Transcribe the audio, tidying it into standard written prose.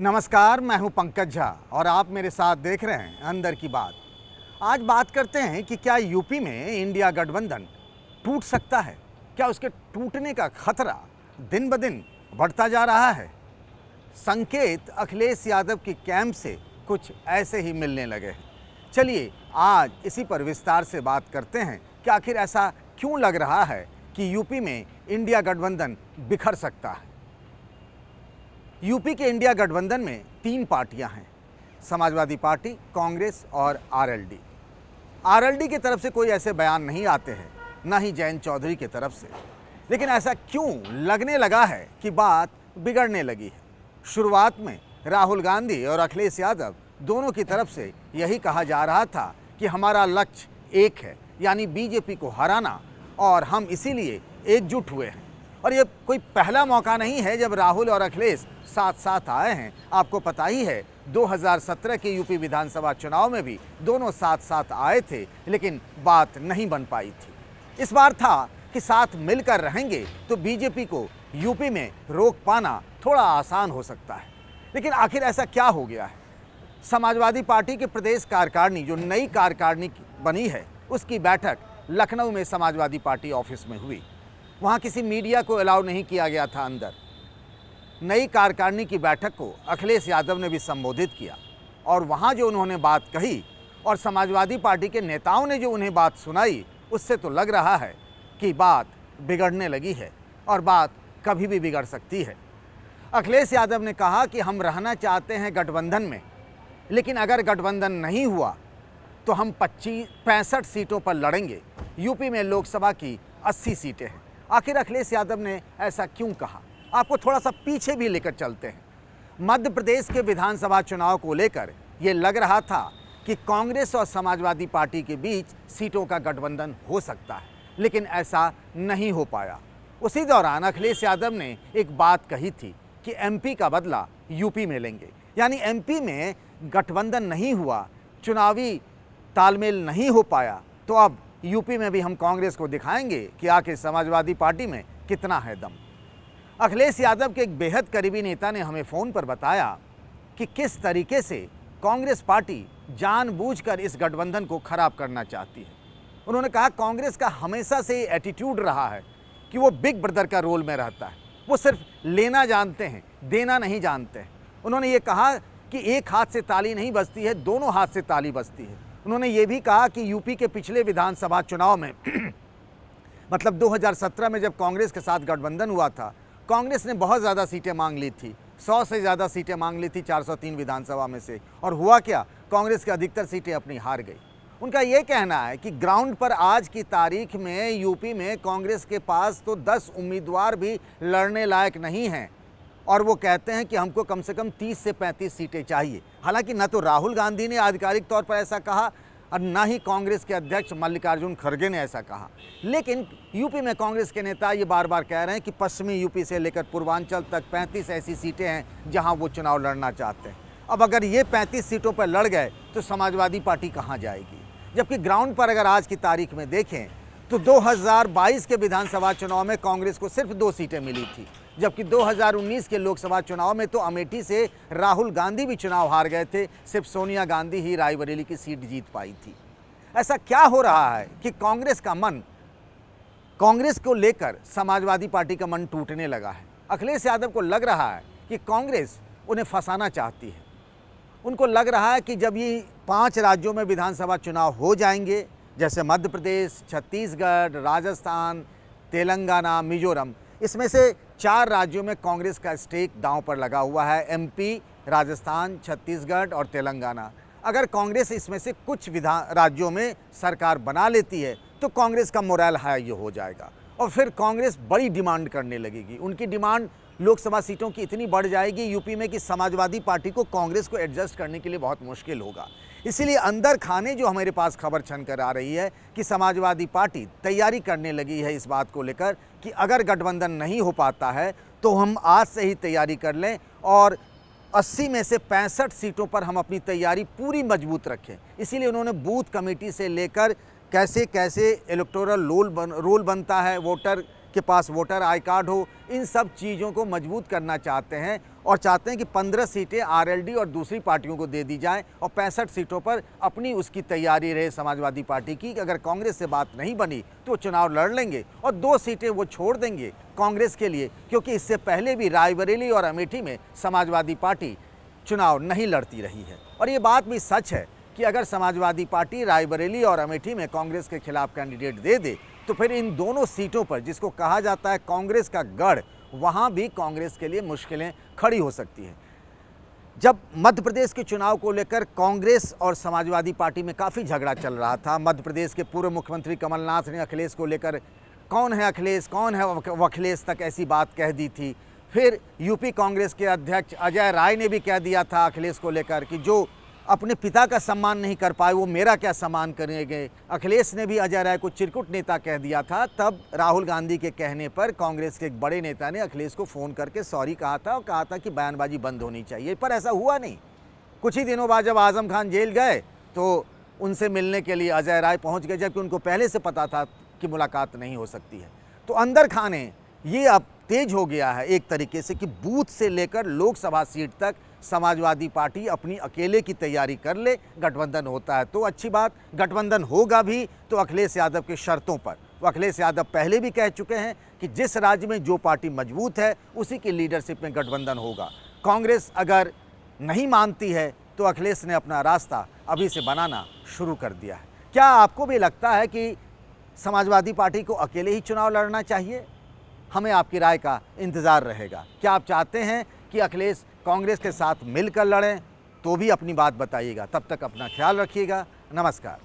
नमस्कार, मैं हूं पंकज झा और आप मेरे साथ देख रहे हैं अंदर की बात। आज बात करते हैं कि क्या यूपी में इंडिया गठबंधन टूट सकता है। क्या उसके टूटने का खतरा दिन ब दिन बढ़ता जा रहा है। संकेत अखिलेश यादव के कैंप से कुछ ऐसे ही मिलने लगे हैं। चलिए आज इसी पर विस्तार से बात करते हैं कि आखिर ऐसा क्यों लग रहा है कि यूपी में इंडिया गठबंधन बिखर सकता है। यूपी के इंडिया गठबंधन में 3 पार्टियां हैं, समाजवादी पार्टी, कांग्रेस और आरएलडी। आरएलडी की तरफ से कोई ऐसे बयान नहीं आते हैं, ना ही जयंत चौधरी की तरफ से। लेकिन ऐसा क्यों लगने लगा है कि बात बिगड़ने लगी है। शुरुआत में राहुल गांधी और अखिलेश यादव दोनों की तरफ से यही कहा जा रहा था कि हमारा लक्ष्य एक है, यानी बीजेपी को हराना, और हम इसीलिए एकजुट हुए हैं। और ये कोई पहला मौका नहीं है जब राहुल और अखिलेश साथ साथ आए हैं। आपको पता ही है 2017 के यूपी विधानसभा चुनाव में भी दोनों साथ साथ आए थे, लेकिन बात नहीं बन पाई थी। इस बार था कि साथ मिलकर रहेंगे तो बीजेपी को यूपी में रोक पाना थोड़ा आसान हो सकता है। लेकिन आखिर ऐसा क्या हो गया है। समाजवादी पार्टी के प्रदेश कार्यकारिणी, जो नई कार्यकारिणी बनी है, उसकी बैठक लखनऊ में समाजवादी पार्टी ऑफिस में हुई। वहाँ किसी मीडिया को अलाउ नहीं किया गया था अंदर। नई कार्यकारिणी की बैठक को अखिलेश यादव ने भी संबोधित किया और वहाँ जो उन्होंने बात कही और समाजवादी पार्टी के नेताओं ने जो उन्हें बात सुनाई, उससे तो लग रहा है कि बात बिगड़ने लगी है और बात कभी भी बिगड़ सकती है। अखिलेश यादव ने कहा कि हम रहना चाहते हैं गठबंधन में, लेकिन अगर गठबंधन नहीं हुआ तो हम 65 सीटों पर लड़ेंगे। यूपी में लोकसभा की 80 सीटें हैं। आखिर अखिलेश यादव ने ऐसा क्यों कहा, आपको थोड़ा सा पीछे भी लेकर चलते हैं। मध्य प्रदेश के विधानसभा चुनाव को लेकर यह लग रहा था कि कांग्रेस और समाजवादी पार्टी के बीच सीटों का गठबंधन हो सकता है, लेकिन ऐसा नहीं हो पाया। उसी दौरान अखिलेश यादव ने एक बात कही थी कि एमपी का बदला यूपी में लेंगे, यानी एमपी में गठबंधन नहीं हुआ, चुनावी तालमेल नहीं हो पाया, तो अब यूपी में भी हम कांग्रेस को दिखाएंगे कि आखिर समाजवादी पार्टी में कितना है दम। अखिलेश यादव के एक बेहद करीबी नेता ने हमें फ़ोन पर बताया कि किस तरीके से कांग्रेस पार्टी जानबूझकर इस गठबंधन को खराब करना चाहती है। उन्होंने कहा कांग्रेस का हमेशा से एटीट्यूड रहा है कि वो बिग ब्रदर का रोल में रहता है, वो सिर्फ लेना जानते हैं, देना नहीं जानते हैं। उन्होंने ये कहा कि एक हाथ से ताली नहीं बजती है, दोनों हाथ से ताली बजती है। उन्होंने ये भी कहा कि यूपी के पिछले विधानसभा चुनाव में मतलब 2017 में जब कांग्रेस के साथ गठबंधन हुआ था, कांग्रेस ने बहुत ज़्यादा सीटें मांग ली थी, 100 से ज़्यादा सीटें मांग ली थी 403 विधानसभा में से, और हुआ क्या, कांग्रेस की अधिकतर सीटें अपनी हार गई। उनका ये कहना है कि ग्राउंड पर आज की तारीख में यूपी में कांग्रेस के पास तो 10 उम्मीदवार भी लड़ने लायक नहीं हैं, और वो कहते हैं कि हमको कम से कम 30 से 35 सीटें चाहिए। हालांकि न तो राहुल गांधी ने आधिकारिक तौर पर ऐसा कहा और न ही कांग्रेस के अध्यक्ष मल्लिकार्जुन खड़गे ने ऐसा कहा, लेकिन यूपी में कांग्रेस के नेता ये बार बार कह रहे हैं कि पश्चिमी यूपी से लेकर पूर्वांचल तक 35 ऐसी सीटें हैं जहां वो चुनाव लड़ना चाहते हैं। अब अगर ये 35 सीटों पर लड़ गए तो समाजवादी पार्टी कहाँ जाएगी। जबकि ग्राउंड पर अगर आज की तारीख में देखें तो 2022 के विधानसभा चुनाव में कांग्रेस को सिर्फ 2 सीटें मिली थी, जबकि 2019 के लोकसभा चुनाव में तो अमेठी से राहुल गांधी भी चुनाव हार गए थे, सिर्फ सोनिया गांधी ही रायबरेली की सीट जीत पाई थी। ऐसा क्या हो रहा है कि कांग्रेस को लेकर समाजवादी पार्टी का मन टूटने लगा है। अखिलेश यादव को लग रहा है कि कांग्रेस उन्हें फंसाना चाहती है। उनको लग रहा है कि जब ये 5 राज्यों में विधानसभा चुनाव हो जाएंगे, जैसे मध्य प्रदेश, छत्तीसगढ़, राजस्थान, तेलंगाना, मिजोरम, इसमें से 4 राज्यों में कांग्रेस का स्टेक दांव पर लगा हुआ है, एमपी, राजस्थान, छत्तीसगढ़ और तेलंगाना। अगर कांग्रेस इसमें से कुछ राज्यों में सरकार बना लेती है तो कांग्रेस का मोरल हाई हो जाएगा और फिर कांग्रेस बड़ी डिमांड करने लगेगी। उनकी डिमांड लोकसभा सीटों की इतनी बढ़ जाएगी यूपी में कि समाजवादी पार्टी को कांग्रेस को एडजस्ट करने के लिए बहुत मुश्किल होगा। इसीलिए अंदर खाने जो हमारे पास खबर छन कर आ रही है कि समाजवादी पार्टी तैयारी करने लगी है इस बात को लेकर कि अगर गठबंधन नहीं हो पाता है तो हम आज से ही तैयारी कर लें और 80 में से 65 सीटों पर हम अपनी तैयारी पूरी मजबूत रखें। इसीलिए उन्होंने बूथ कमेटी से लेकर कैसे कैसे इलेक्टोरल रोल बनता है, वोटर के पास वोटर आई कार्ड हो, इन सब चीज़ों को मजबूत करना चाहते हैं और चाहते हैं कि 15 सीटें आरएलडी और दूसरी पार्टियों को दे दी जाएं और 65 सीटों पर अपनी उसकी तैयारी रहे समाजवादी पार्टी की कि अगर कांग्रेस से बात नहीं बनी तो वो चुनाव लड़ लेंगे और 2 सीटें वो छोड़ देंगे कांग्रेस के लिए, क्योंकि इससे पहले भी रायबरेली और अमेठी में समाजवादी पार्टी चुनाव नहीं लड़ती रही है। और ये बात भी सच है कि अगर समाजवादी पार्टी रायबरेली और अमेठी में कांग्रेस के खिलाफ कैंडिडेट दे दे तो फिर इन दोनों सीटों पर, जिसको कहा जाता है कांग्रेस का गढ़, वहाँ भी कांग्रेस के लिए मुश्किलें खड़ी हो सकती हैं। जब मध्य प्रदेश के चुनाव को लेकर कांग्रेस और समाजवादी पार्टी में काफ़ी झगड़ा चल रहा था, मध्य प्रदेश के पूर्व मुख्यमंत्री कमलनाथ ने अखिलेश को लेकर कौन है अखिलेश, कौन है वखिलेश तक ऐसी बात कह दी थी। फिर यूपी कांग्रेस के अध्यक्ष अजय राय ने भी कह दिया था अखिलेश को लेकर कि जो अपने पिता का सम्मान नहीं कर पाए वो मेरा क्या सम्मान करेंगे। अखिलेश ने भी अजय राय को चिरकुट नेता कह दिया था। तब राहुल गांधी के कहने पर कांग्रेस के एक बड़े नेता ने अखिलेश को फ़ोन करके सॉरी कहा था और कहा था कि बयानबाजी बंद होनी चाहिए, पर ऐसा हुआ नहीं। कुछ ही दिनों बाद जब आज़म खान जेल गए तो उनसे मिलने के लिए अजय राय पहुँच गए, जबकि उनको पहले से पता था कि मुलाकात नहीं हो सकती है। तो अंदर खाने ये अब तेज हो गया है एक तरीके से कि बूथ से लेकर लोकसभा सीट तक समाजवादी पार्टी अपनी अकेले की तैयारी कर ले। गठबंधन होता है तो अच्छी बात, गठबंधन होगा भी तो अखिलेश यादव की शर्तों पर। वो अखिलेश यादव पहले भी कह चुके हैं कि जिस राज्य में जो पार्टी मजबूत है उसी की लीडरशिप में गठबंधन होगा। कांग्रेस अगर नहीं मानती है तो अखिलेश ने अपना रास्ता अभी से बनाना शुरू कर दिया है। क्या आपको भी लगता है कि समाजवादी पार्टी को अकेले ही चुनाव लड़ना चाहिए? हमें आपकी राय का इंतज़ार रहेगा। क्या आप चाहते हैं कि अखिलेश कांग्रेस के साथ मिलकर लड़ें? तो भी अपनी बात बताइएगा। तब तक अपना ख्याल रखिएगा। नमस्कार।